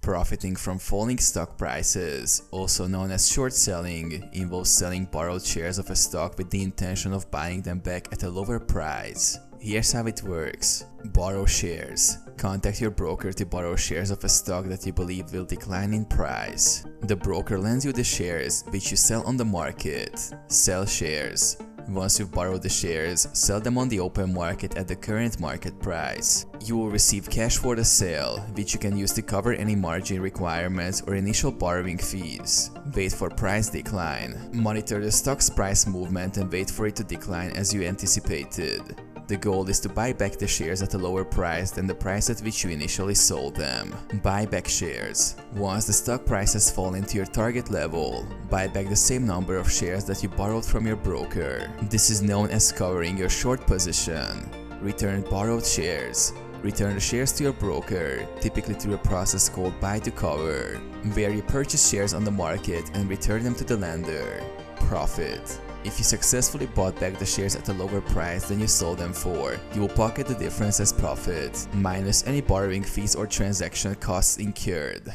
Profiting from falling stock prices, also known as short selling, involves selling borrowed shares of a stock with the intention of buying them back at a lower price. Here's how it works. Borrow shares. Contact your broker to borrow shares of a stock that you believe will decline in price. The broker lends you the shares, which you sell on the market. Sell shares. Once you've borrowed the shares, sell them on the open market at the current market price. You will receive cash for the sale, which you can use to cover any margin requirements or initial borrowing fees. Wait for price decline. Monitor the stock's price movement and wait for it to decline as you anticipated. The goal is to buy back the shares at a lower price than the price at which you initially sold them. Buy back shares. Once the stock price has fallen to your target level, buy back the same number of shares that you borrowed from your broker. This is known as covering your short position. Return borrowed shares. Return the shares to your broker, typically through a process called buy to cover, where you purchase shares on the market and return them to the lender. Profit. If you successfully bought back the shares at a lower price than you sold them for, you will pocket the difference as profit, minus any borrowing fees or transaction costs incurred.